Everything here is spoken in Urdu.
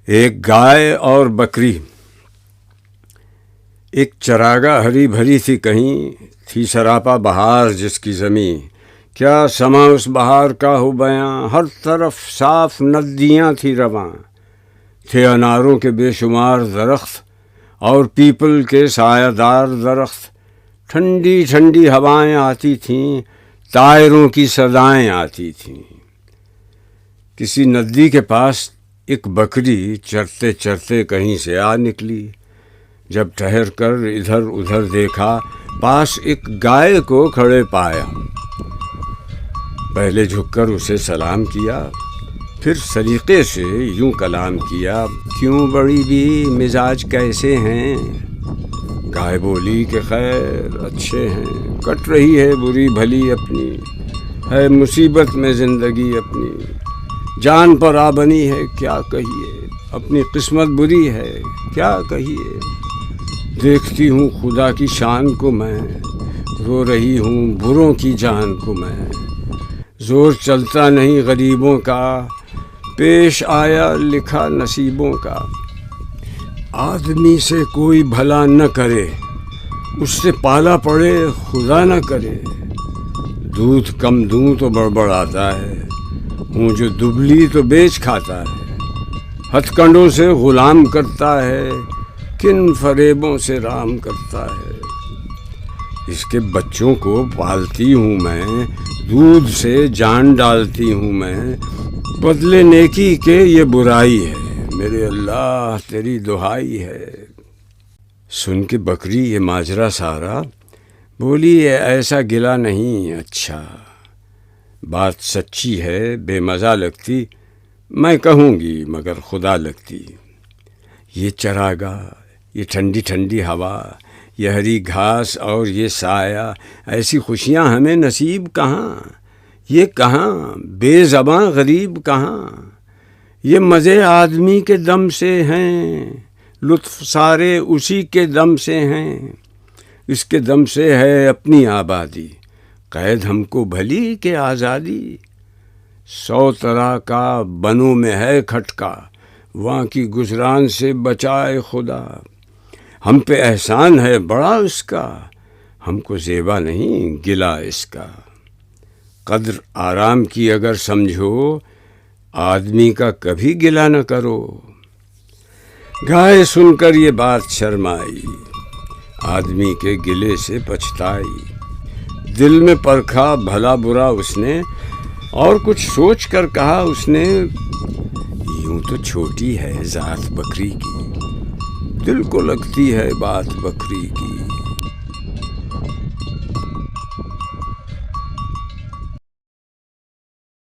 ایک گائے اور بکری۔ ایک چراگاہ ہری بھری تھی کہیں، تھی سراپا بہار جس کی زمیں، کیا سما اس بہار کا ہو بیاں، ہر طرف صاف ندیاں تھی رواں، تھے اناروں کے بے شمار درخت اور پیپل کے سایہ دار درخت، ٹھنڈی ٹھنڈی ہوائیں آتی تھیں، طائروں کی صدائیں آتی تھیں۔ کسی ندی کے پاس ایک بکری چرتے چرتے کہیں سے آ نکلی، جب ٹھہر کر ادھر ادھر دیکھا، پاس ایک گائے کو کھڑے پایا۔ پہلے جھک کر اسے سلام کیا، پھر سلیقے سے یوں کلام کیا، کیوں بڑی بھی مزاج کیسے ہیں؟ گائے بولی کہ خیر اچھے ہیں، کٹ رہی ہے بری بھلی اپنی، ہے مصیبت میں زندگی اپنی، جان پر آ بنی ہے کیا کہیے، اپنی قسمت بری ہے کیا کہیے، دیکھتی ہوں خدا کی شان کو میں، رو رہی ہوں بروں کی جان کو میں، زور چلتا نہیں غریبوں کا، پیش آیا لکھا نصیبوں کا، آدمی سے کوئی بھلا نہ کرے، اس سے پالا پڑے خدا نہ کرے، دودھ کم دوں تو بڑبڑاتا ہے، ہوں جو دبلی تو بیچ کھاتا ہے، ہتھ کنڈوں سے غلام کرتا ہے، کن فریبوں سے رام کرتا ہے، اس کے بچوں کو پالتی ہوں میں، دودھ سے جان ڈالتی ہوں میں، بدلے نیکی کے یہ برائی ہے، میرے اللہ تیری دہائی ہے۔ سن کے بکری یہ ماجرا سارا، بولی ایسا گلا نہیں، اچھا بات سچی ہے، بے مزہ لگتی، میں کہوں گی مگر خدا لگتی، یہ چراگاہ، یہ ٹھنڈی ٹھنڈی ہوا، یہ ہری گھاس اور یہ سایہ، ایسی خوشیاں ہمیں نصیب کہاں، یہ کہاں بے زباں غریب کہاں، یہ مزے آدمی کے دم سے ہیں، لطف سارے اسی کے دم سے ہیں، اس کے دم سے ہے اپنی آبادی، قید ہم کو بھلی کہ آزادی، 100 طرح کا بنوں میں ہے کھٹکا، وہاں کی گزران سے بچائے خدا، ہم پہ احسان ہے بڑا اس کا، ہم کو زیبا نہیں گلا اس کا، قدر آرام کی اگر سمجھو، آدمی کا کبھی گلا نہ کرو۔ گائے سن کر یہ بات شرمائی، آدمی کے گلے سے پچھتائی، دل میں پرکھا بھلا برا اس نے، اور کچھ سوچ کر کہا اس نے، یوں تو چھوٹی ہے ذات بکری کی، دل کو لگتی ہے بات بکری کی،